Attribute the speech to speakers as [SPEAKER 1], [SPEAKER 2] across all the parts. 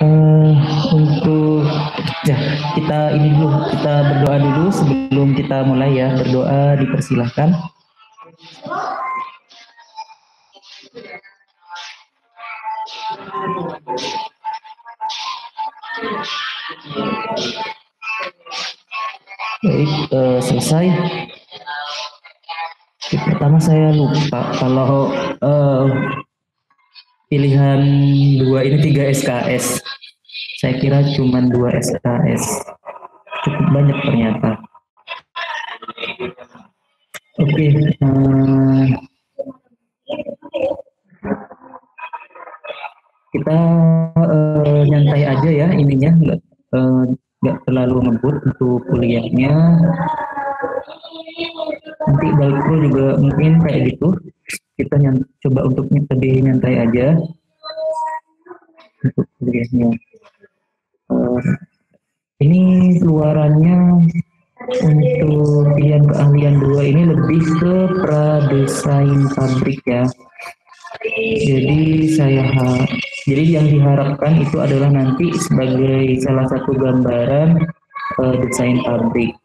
[SPEAKER 1] Eh, untuk ya kita ini dulu, kita berdoa dulu sebelum kita mulai ya. Berdoa dipersilahkan. Baik, selesai. Pertama saya lupa kalau eh, pilihan dua ini 3 SKS. Saya kira cuma 2 SKS. Cukup banyak ternyata. Oke, kita nyantai aja ya ininya, nggak terlalu ngebut untuk kuliahnya. Nanti Balkro juga mungkin kayak gitu. Kita coba untuk lebih nyantai aja untuk kuliahnya. Ini keluarannya untuk pilihan keahlian dua ini lebih ke pradesain pabrik ya. Jadi yang diharapkan itu adalah nanti sebagai salah satu gambaran desain pabrik,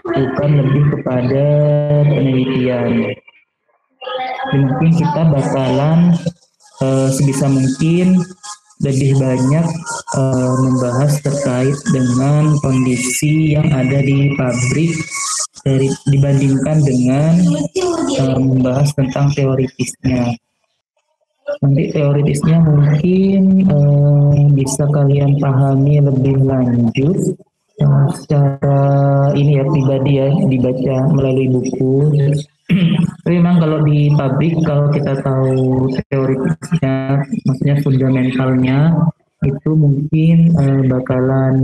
[SPEAKER 1] bukan lebih kepada penelitian. Mungkin kita bakalan sebisa mungkin lebih banyak membahas terkait dengan kondisi yang ada di pabrik dibandingkan dengan membahas tentang teoritisnya. Nanti teoritisnya mungkin bisa kalian pahami lebih lanjut secara ini ya pribadi ya, dibaca melalui buku. Tapi memang kalau di pabrik, kalau kita tahu teoritisnya, maksudnya fundamentalnya, itu mungkin bakalan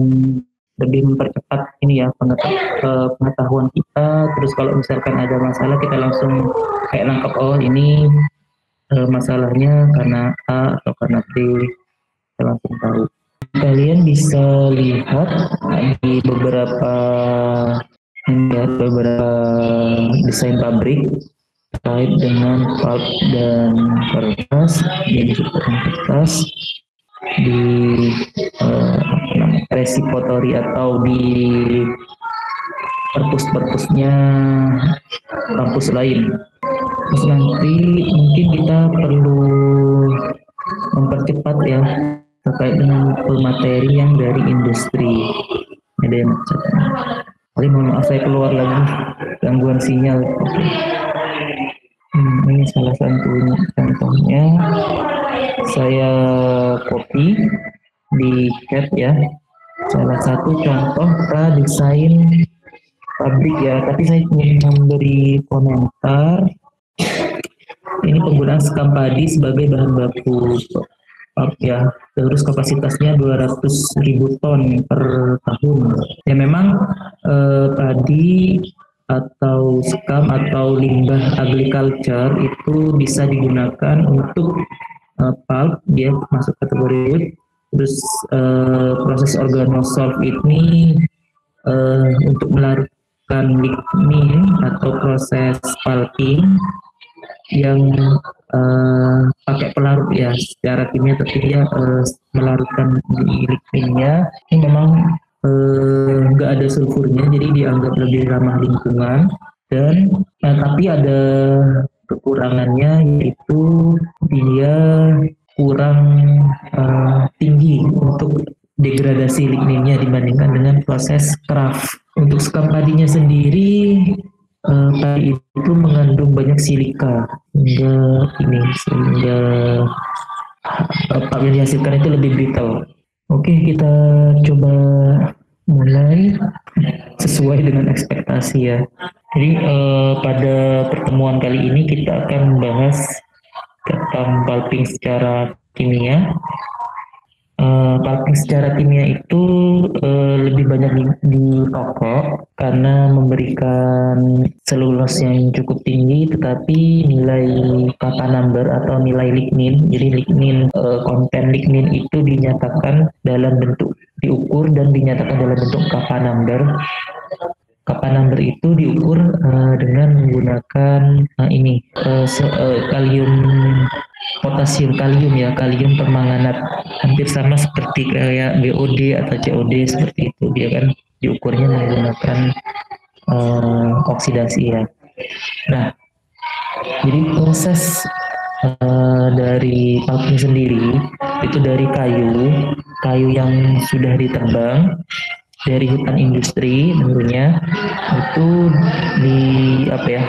[SPEAKER 1] lebih mempercepat ini ya pengetahuan kita. Terus kalau misalkan ada masalah, kita langsung kayak nangkep, oh ini masalahnya karena A atau karena B, kita langsung tahu. Kalian bisa lihat di beberapa desain pabrik terkait dengan pulp dan kertas, jadi kertas di resipotori atau di perpus-perpusnya kampus lain. Terus nanti mungkin kita perlu mempercepat ya terkait dengan materi yang dari industri. Ada yang mohon maaf saya keluar lagi, gangguan sinyal. Ini salah satu contohnya. Saya copy di chat ya. Salah satu contoh desain pabrik ya. Tapi saya ingin memberi komentar. Ini penggunaan sekam padi sebagai bahan baku ya. Terus kapasitasnya 200.000 ton per tahun. Ya memang padi atau sekam atau limbah agriculture itu bisa digunakan untuk pulp, dia masuk kategori wood. Terus proses organosolv ini untuk melarutkan lignin atau proses pulping yang pakai pelarut ya secara kimia, tapi dia melarutkan ligninnya. Ini memang nggak ada sulfurnya, jadi dianggap lebih ramah lingkungan. Dan tapi ada kekurangannya, yaitu dia kurang tinggi untuk degradasi ligninnya dibandingkan dengan proses craft. Untuk sekam padinya sendiri, padi itu mengandung banyak silika sehingga pulp yang dihasilkan itu lebih brittle. Oke, kita coba mulai sesuai dengan ekspektasi ya. Jadi pada pertemuan kali ini kita akan membahas tentang pulping secara kimia. Pulping secara kimia itu lebih banyak di toko karena memberikan selulos yang cukup tinggi, tetapi nilai kappa number atau nilai lignin, jadi lignin konten lignin itu dinyatakan dalam bentuk diukur dan dinyatakan dalam bentuk kappa number. Kappa number itu diukur dengan menggunakan kalium potasium kalium ya, kalium permanganat, hampir sama seperti kayak BOD atau COD seperti itu. Dia kan diukurnya menggunakan oksidasi ya. Nah, jadi proses dari pulping sendiri itu dari kayu yang sudah ditebang dari hutan industri tentunya, itu di apa ya,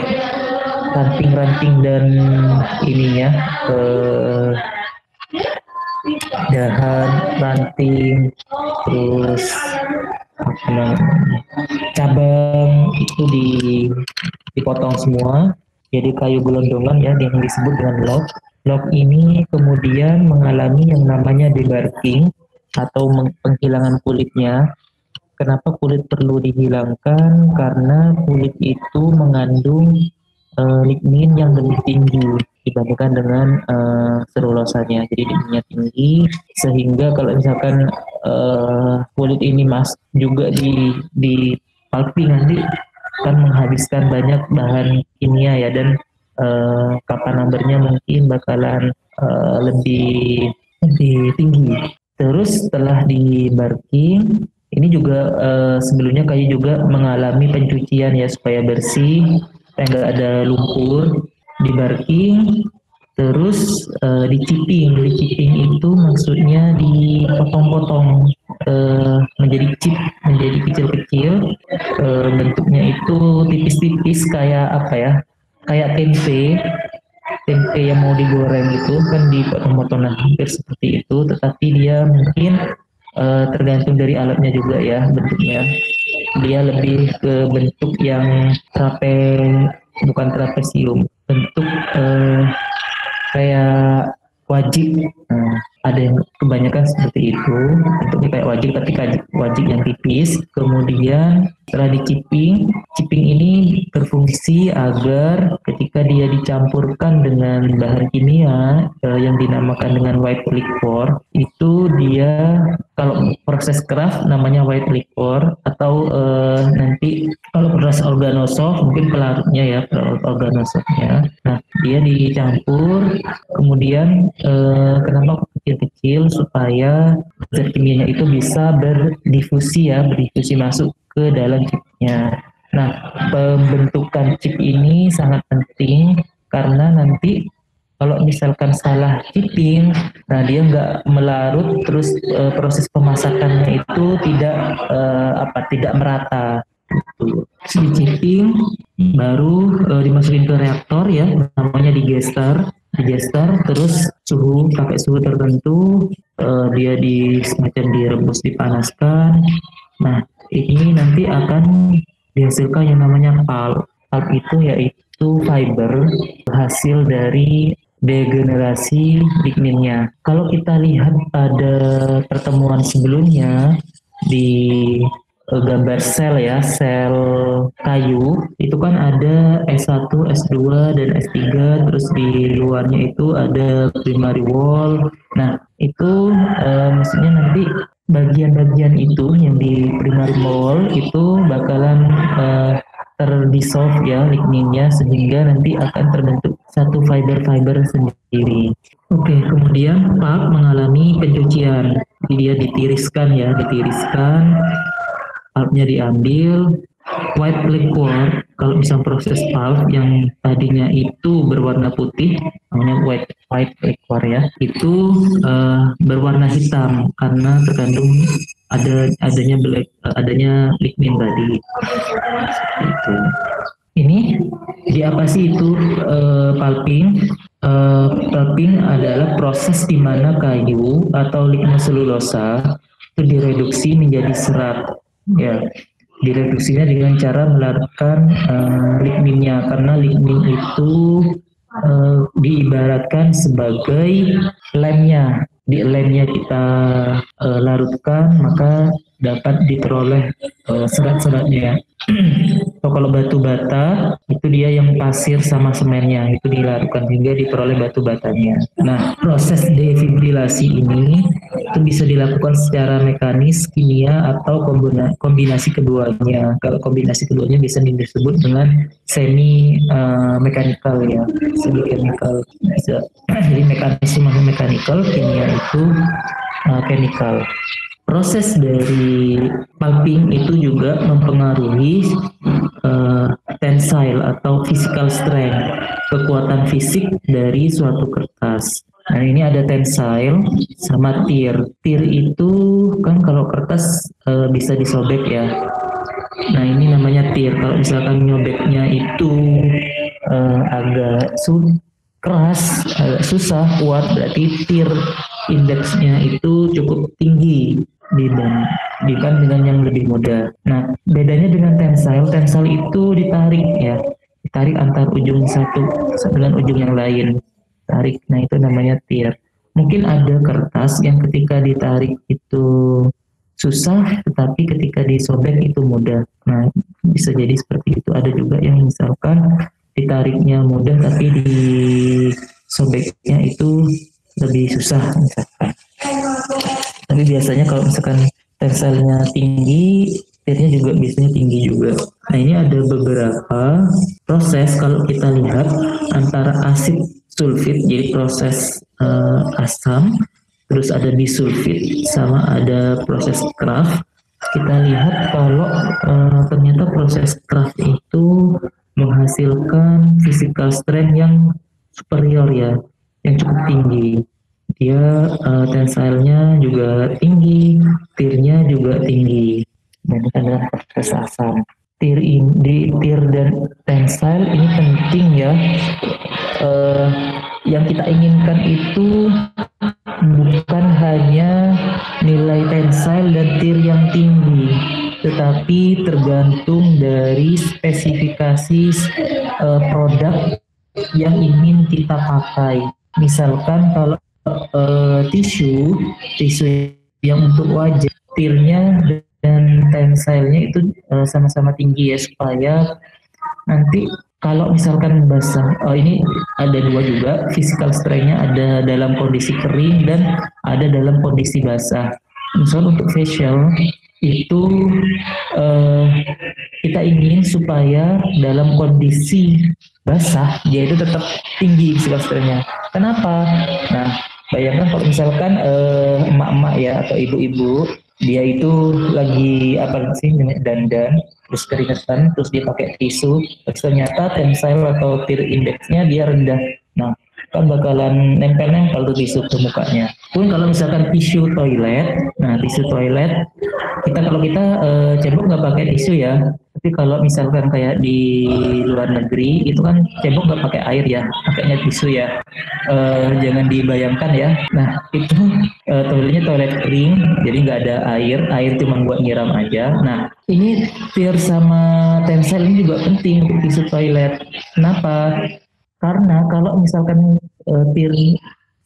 [SPEAKER 1] ranting-ranting dan ininya eh, dahan, ranting, terus apa namanya, cabang itu dipotong semua jadi kayu gelondongan ya yang disebut dengan log. Log ini kemudian mengalami yang namanya debarking atau penghilangan kulitnya. Kenapa kulit perlu dihilangkan? Karena kulit itu mengandung lignin yang lebih tinggi dibandingkan dengan selulosanya. Jadi ligninnya tinggi sehingga kalau misalkan kulit ini juga di pulping nanti akan menghabiskan banyak bahan kimia ya, dan kapan numbernya mungkin bakalan lebih lebih tinggi. Terus setelah di barking ini juga sebelumnya kayu juga mengalami pencucian ya supaya bersih, supaya nggak ada lumpur. Di barking, terus diciping. Diciping itu maksudnya dipotong-potong menjadi chip, menjadi kecil-kecil. Bentuknya itu tipis-tipis kayak apa ya? Kayak tempe yang mau digoreng itu kan dipotong-potong, nah hampir seperti itu, tetapi dia mungkin tergantung dari alatnya juga ya bentuknya. Dia lebih ke bentuk yang bukan trapesium, bentuk kayak wajik. Nah, ada yang kebanyakan seperti itu, bentuknya kayak wajik tapi wajik yang tipis. Kemudian setelah diciping, ciping ini berfungsi agar ketika dia dicampurkan dengan bahan kimia yang dinamakan dengan white liquor, itu dia kalau proses craft namanya white liquor, atau nanti kalau proses organosoft mungkin pelarutnya ya, pelarut organosoftnya. Nah, dia dicampur, kemudian kenapa kecil-kecil, supaya zat kimianya itu bisa berdifusi masuk ke dalam chipnya. Nah, pembentukan chip ini sangat penting karena nanti kalau misalkan salah chipping, nah dia nggak melarut, terus proses pemasakannya itu tidak merata. Gitu. Terus di chipping baru dimasukin ke reaktor ya, namanya digester, terus pakai suhu tertentu, dia semacam direbus, dipanaskan. Nah, ini nanti akan dihasilkan yang namanya pulp. Pulp itu yaitu fiber hasil dari degenerasi ligninnya. Kalau kita lihat pada pertemuan sebelumnya di gambar sel ya, sel kayu, itu kan ada S1, S2, dan S3, terus di luarnya itu ada primary wall. Nah, itu maksudnya nanti bagian-bagian itu yang di primary wall itu bakalan terdissolve ya ligninnya, sehingga nanti akan terbentuk satu fiber-fiber sendiri. Oke, kemudian pulp mengalami pencucian. Jadi dia ditiriskan, pulpnya diambil, white liquor. Kalau bisa proses pulp yang tadinya itu berwarna putih, namanya white liquor ya, itu berwarna hitam karena terkandung adanya lignin tadi. Itu. Ini di apa sih itu pulping? Pulping adalah proses di mana kayu atau lignoselulosa itu direduksi menjadi serat. Ya, direduksinya dengan cara melarutkan ligninnya, karena lignin itu diibaratkan sebagai lemnya. Di lemnya kita larutkan, maka dapat diperoleh serat-seratnya. Kalau batu bata itu dia yang pasir sama semennya itu dilarutkan hingga diperoleh batu batanya. Nah, proses defibrilasi ini itu bisa dilakukan secara mekanis, kimia, atau kombinasi keduanya. Kalau kombinasi keduanya bisa disebut dengan semi mechanical ya, semi chemical bisa. Jadi mekanisme mechanical, kimia itu chemical. Proses dari pulping itu juga mempengaruhi tensile atau physical strength, kekuatan fisik dari suatu kertas. Nah ini ada tensile sama tear. Tear itu kan kalau kertas bisa disobek ya. Nah ini namanya tear. Kalau misalkan nyobeknya itu agak keras, agak susah, kuat, berarti tear indeksnya itu cukup tinggi dibandingkan dengan yang lebih muda. Nah, bedanya dengan tensile, tensile itu ditarik ya, ditarik antar ujung satu dengan ujung yang lain. Tarik, nah itu namanya tear. Mungkin ada kertas yang ketika ditarik itu susah, tetapi ketika disobek itu mudah. Nah, bisa jadi seperti itu. Ada juga yang misalkan ditariknya mudah, tapi disobeknya itu lebih susah misalkan. Tapi biasanya kalau misalkan tensilnya tinggi, tirnya juga biasanya tinggi juga. Nah ini ada beberapa proses kalau kita lihat antara asid sulfit, jadi proses asam, terus ada bisulfit, sama ada proses Kraft. Kita lihat kalau ternyata proses Kraft itu menghasilkan physical strength yang superior ya, yang cukup tinggi. Dia tensilenya juga tinggi, tirnya juga tinggi. Dan dengan proses asam. Tir dan tensile ini penting ya. Yang kita inginkan itu bukan hanya nilai tensile dan tir yang tinggi, tetapi tergantung dari spesifikasi produk yang ingin kita pakai. Misalkan kalau tisu yang untuk wajah, tirnya dan tensilenya itu sama-sama tinggi ya, supaya nanti kalau misalkan basah, ini ada dua juga, physical strength-nya ada dalam kondisi kering dan ada dalam kondisi basah. Misal untuk facial itu kita ingin supaya dalam kondisi basah dia itu tetap tinggi physical strength-nya. Kenapa? Nah, bayangkan kalau misalkan emak-emak ya atau ibu-ibu, dia itu lagi apa sih dandan, terus keringetan, terus dia pakai tisu, terus ternyata tensile atau tear indexnya dia rendah. Nah, kan bakalan nempel-nempel tuh tisu ke mukanya. Pun kalau misalkan tisu toilet, nah tisu toilet, kalau kita cebok nggak pakai tisu ya, tapi kalau misalkan kayak di luar negeri itu kan cebok nggak pakai air ya, pakainya tisu ya. Jangan dibayangkan ya. Nah itu toiletnya toilet kering, jadi nggak ada air cuma buat nyiram aja. Nah ini tear sama tensile ini juga penting untuk tisu toilet. Kenapa? Karena kalau misalkan tear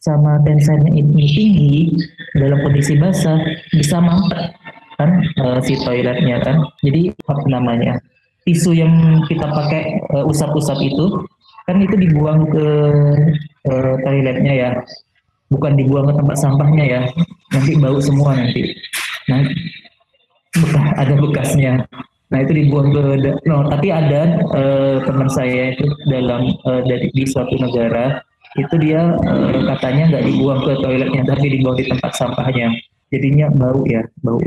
[SPEAKER 1] sama tensilenya ini tinggi dalam kondisi basah bisa mampet kan si toiletnya kan. Jadi apa namanya, tisu yang kita pakai usap-usap itu kan itu dibuang ke toiletnya ya, bukan dibuang ke tempat sampahnya ya, nanti bau semua nanti. Nah ada bekasnya. Nah itu dibuang ke, tapi ada teman saya itu dari di suatu negara itu dia katanya nggak dibuang ke toiletnya, tapi dibuang di tempat sampahnya. Jadinya bau ya, bau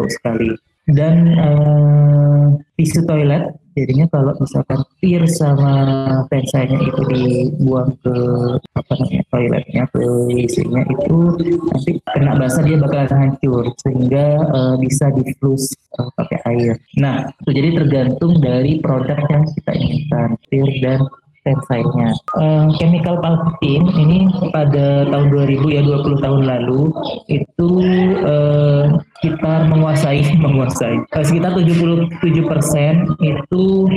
[SPEAKER 1] sekali. Dan tisu toilet, jadinya kalau misalkan tear sama tensilenya itu dibuang ke toiletnya, ke WC-nya itu nanti kena basah dia bakalan hancur, sehingga bisa diflus pakai air. Nah, itu jadi tergantung dari produk yang kita inginkan, tear dan tensilenya. Chemical pulping ini pada tahun 2000 ya, 20 tahun lalu itu sekitar menguasai sekitar 77% itu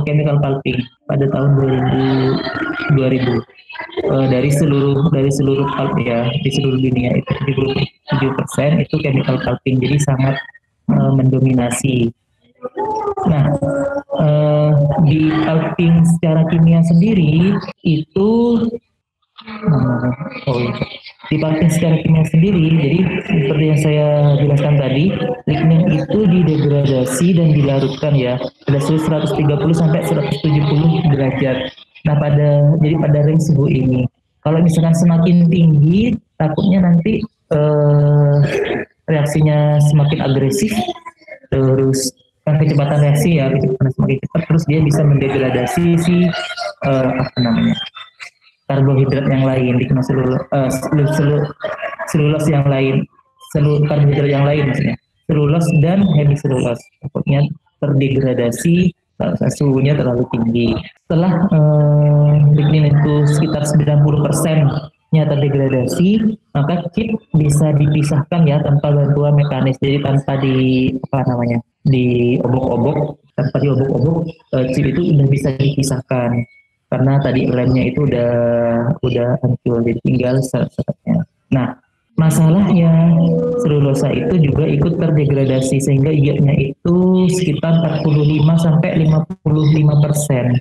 [SPEAKER 1] chemical pulping pada tahun 2000 dari seluruh pulp ya, di seluruh dunia itu 77% itu chemical pulping, jadi sangat mendominasi. Nah, di pulping secara kimia sendiri itu Di secara kimia sendiri, jadi seperti yang saya jelaskan tadi, lignin itu didegradasi dan dilarutkan ya pada suhu 130 sampai 170 derajat. Nah, jadi pada range suhu ini, kalau misalkan semakin tinggi, takutnya nanti eh, reaksinya semakin agresif, terus kan kecepatan reaksi ya, kecepatan semakin cepat, terus dia bisa mendegradasi si apa namanya karbohidrat yang lain, selulos yang lain, karbohidrat yang lain maksudnya, selulos dan hemiselulos, takutnya terdegradasi suhunya terlalu tinggi. Setelah lignin itu sekitar 90%-nya terdegradasi, maka chip bisa dipisahkan ya tanpa bantuan mekanis, jadi tanpa diobok-obok, tanpa diobok-obok, chip itu sudah bisa dipisahkan karena tadi lemnya itu udah hancur, jadi tinggal seratnya. Nah, masalahnya selulosa itu juga ikut terdegradasi sehingga iotnya itu sekitar 45 sampai 55%.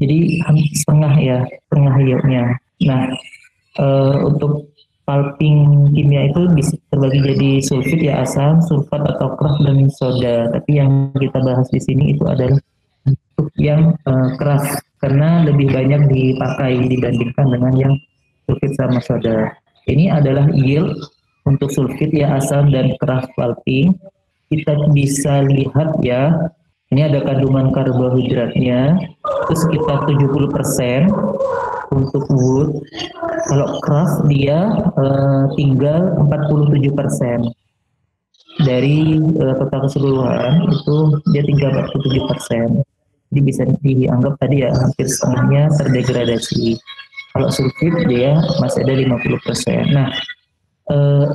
[SPEAKER 1] Jadi setengah ya, setengah iotnya. Nah, untuk pulping kimia itu bisa terbagi jadi sulfit ya, asam, sulfat atau keras dan soda. Tapi yang kita bahas di sini itu adalah untuk yang keras karena lebih banyak dipakai dibandingkan dengan yang sulfit sama soda. Ini adalah yield untuk sulfit ya, asam dan keras pulping. Kita bisa lihat ya, ini ada kandungan karbohidratnya itu sekitar 70% untuk wood. Kalau keras dia tinggal 47%. Dari total keseluruhan itu dia tinggal 47%. Jadi bisa dianggap tadi ya hampir setengahnya terdegradasi. Kalau sulfit dia masih ada 50%. Nah,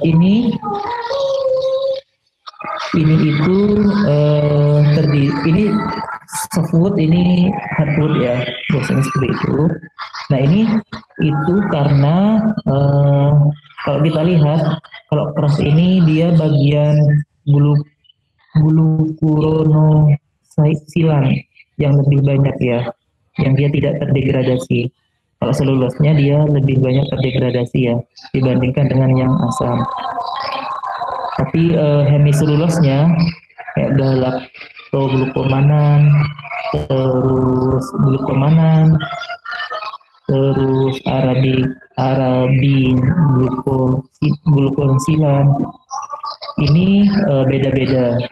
[SPEAKER 1] ini itu ini softwood, ini hardwood ya, biasanya seperti itu. Nah, ini itu karena kalau kita lihat, kalau keras ini dia bagian bulu kuronosilan yang lebih banyak ya, yang dia tidak terdegradasi. Kalau selulosnya dia lebih banyak terdegradasi ya dibandingkan dengan yang asam. Tapi hemiselulosnya kayak galactoglucomanan, terus glucomanan, terus arabin glucosilan ini beda-beda.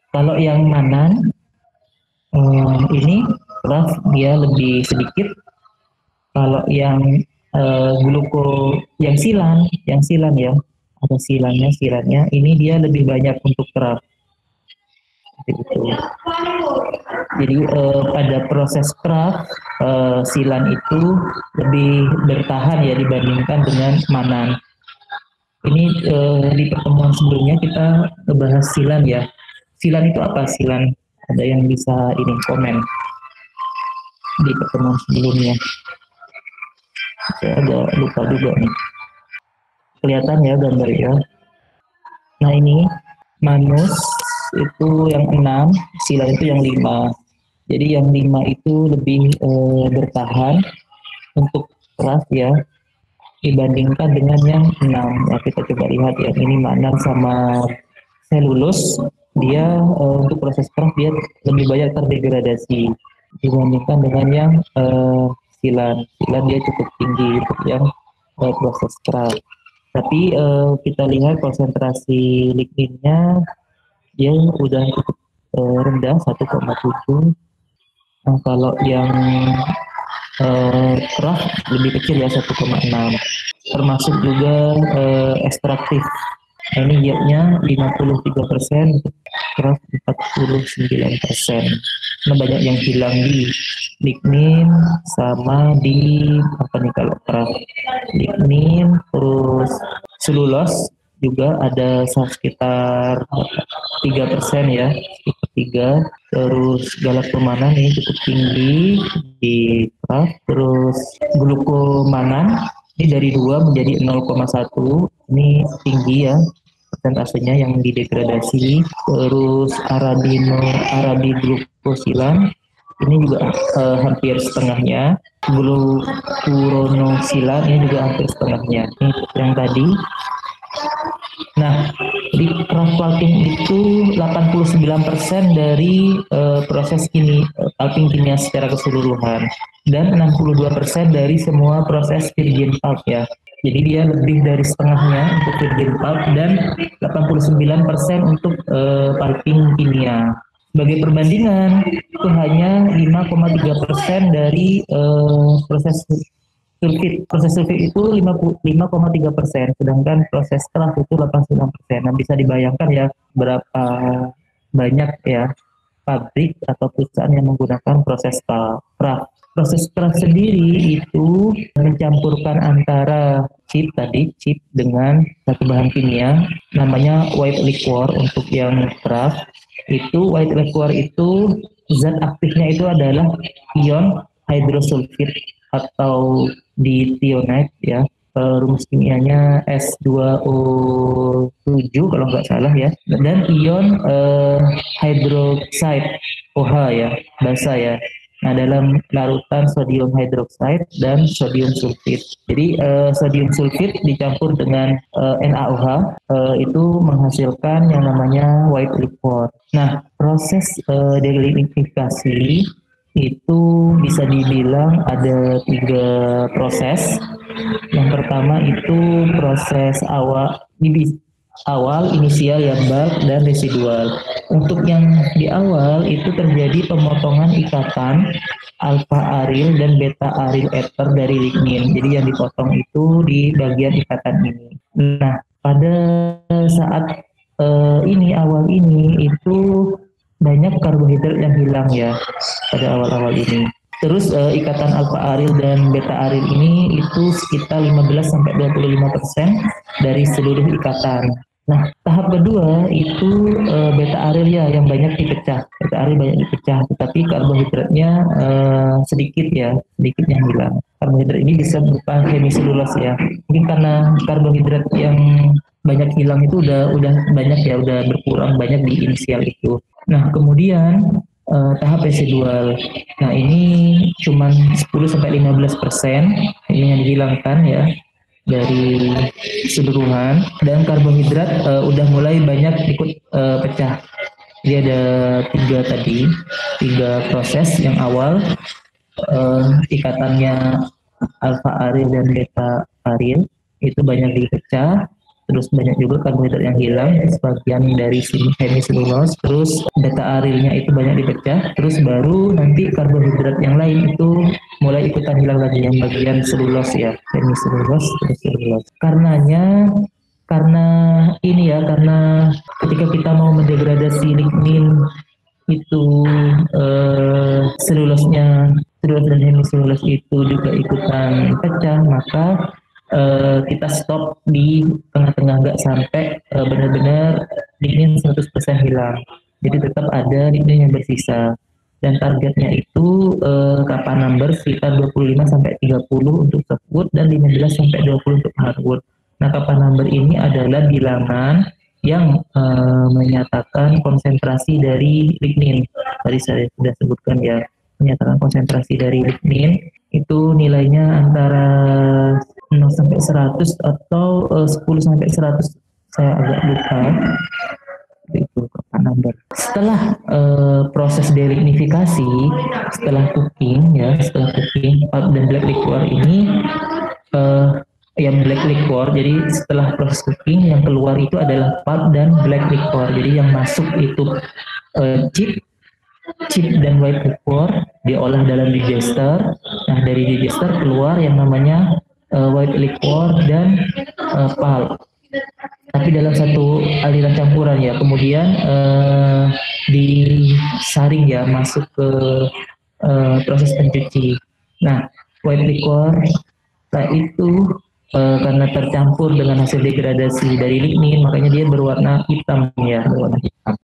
[SPEAKER 1] Kalau yang manan ini keras dia lebih sedikit. Kalau yang yang silan ya, ada silannya ini dia lebih banyak untuk keras. Gitu. Jadi pada proses craft silan itu lebih bertahan ya dibandingkan dengan manan. Ini di pertemuan sebelumnya kita bahas silan ya. Silan itu apa silan? Ada yang bisa ini komen di pertemuan sebelumnya. Saya agak lupa juga nih. Kelihatan ya gambar ya. Nah ini manus itu yang 6, silan itu yang 5. Jadi yang 5 itu lebih bertahan untuk keras ya dibandingkan dengan yang 6. Ya, kita coba lihat ya, ini manan sama selulus, dia untuk proses keras dia lebih banyak terdegradasi dibandingkan dengan yang silan. Silan dia cukup tinggi untuk yang proses keras. Tapi kita lihat konsentrasi ligninnya dia udah cukup rendah 1,7. Nah, kalau yang keras lebih kecil ya 1,6. Termasuk juga ekstraktif. Nah, ini yieldnya 53%, keras 49%. Nah, banyak yang hilang di lignin sama di apa nih kalau keras, lignin, terus selulos juga ada sekitar 3% ya, 3. Terus galactomanan ini cukup tinggi di keras. Terus glukomanan ini dari 2 menjadi 0,1, ini tinggi ya persentasenya yang didegradasi. Terus arabiglucosilan ini juga hampir setengahnya. Glucuronosilan ini juga hampir setengahnya. Ini yang tadi. Nah, di craft pulping itu 89% dari proses pulping kimia secara keseluruhan dan 62% dari semua proses virgin pulp ya. Jadi dia lebih dari setengahnya untuk virgin pulp dan 89% untuk pulping kimia. Sebagai perbandingan, itu hanya 5,3% dari proses sulfit. Proses sulfit itu 5,3%, sedangkan proses keras itu 89%. Nah, bisa dibayangkan ya berapa banyak ya pabrik atau perusahaan yang menggunakan proses keras. Proses keras sendiri itu mencampurkan antara chip dengan satu bahan kimia namanya white liquor. Untuk yang keras itu white liquor itu zat aktifnya itu adalah ion hydrosulfid atau di tionate ya. Rumus kimianya S2O7 kalau nggak salah ya, dan ion hydroxide OH ya, basa ya. Nah, dalam larutan sodium hydroxide dan sodium sulfit. Jadi sodium sulfit dicampur dengan NaOH itu menghasilkan yang namanya white liquor. Nah, proses delignifikasi itu bisa dibilang ada 3 proses. Yang pertama itu proses awal inisial yang bulk dan residual. Untuk yang di awal itu terjadi pemotongan ikatan alfa aril dan beta aril ether dari lignin. Jadi yang dipotong itu di bagian ikatan ini. Nah, pada saat awal ini itu banyak karbohidrat yang hilang ya pada awal-awal ini. Terus ikatan alfa aril dan beta aril ini itu sekitar 15-25% dari seluruh ikatan. Nah, tahap kedua itu beta aril ya yang banyak dipecah. Beta aril banyak dipecah, tetapi karbohidratnya sedikit ya, sedikit yang hilang. Karbohidrat ini bisa berupa hemiselulos ya. Mungkin karena karbohidrat yang banyak hilang itu udah banyak ya, udah berkurang banyak di inisial itu. Nah, kemudian tahap residual. Nah, ini cuma 10-15% ini yang dihilangkan ya dari keseluruhan, dan karbohidrat udah mulai banyak ikut pecah. Jadi ada 3 proses. Yang awal ikatannya alfa aril dan beta aril itu banyak dipecah, terus banyak juga karbohidrat yang hilang sebagian dari hemiselulos, terus beta arilnya itu banyak dipecah, terus baru nanti karbohidrat yang lain itu mulai ikutan hilang lagi yang bagian selulos ya, hemiselulos terus selulos. Karena ini ya, karena ketika kita mau mendegradasi lignin itu selulos dan hemiselulos itu juga ikutan pecah, maka kita stop di tengah-tengah, nggak sampai benar-benar lignin 100% hilang. Jadi tetap ada lignin yang bersisa. Dan targetnya itu kappa number sekitar 25-30 untuk softwood dan 15-20 untuk hardwood. Nah, kappa number ini adalah bilangan yang menyatakan konsentrasi dari lignin. Tadi saya sudah sebutkan ya, menyatakan konsentrasi dari lignin itu nilainya antara 0-100 atau 10-100, saya agak lupa. Itu kappa number. Setelah proses delignifikasi, setelah cooking pulp dan black liquor ini yang black liquor, jadi setelah proses cooking yang keluar itu adalah pulp dan black liquor. Jadi yang masuk itu chip dan white liquor diolah dalam digester. Nah, dari digester keluar yang namanya white liquor dan pulp, tapi dalam satu aliran campuran ya. Kemudian disaring ya, masuk ke proses pencuci. Nah, white liquor itu karena tercampur dengan hasil degradasi dari lignin, makanya dia berwarna hitam ya, berwarna hitam.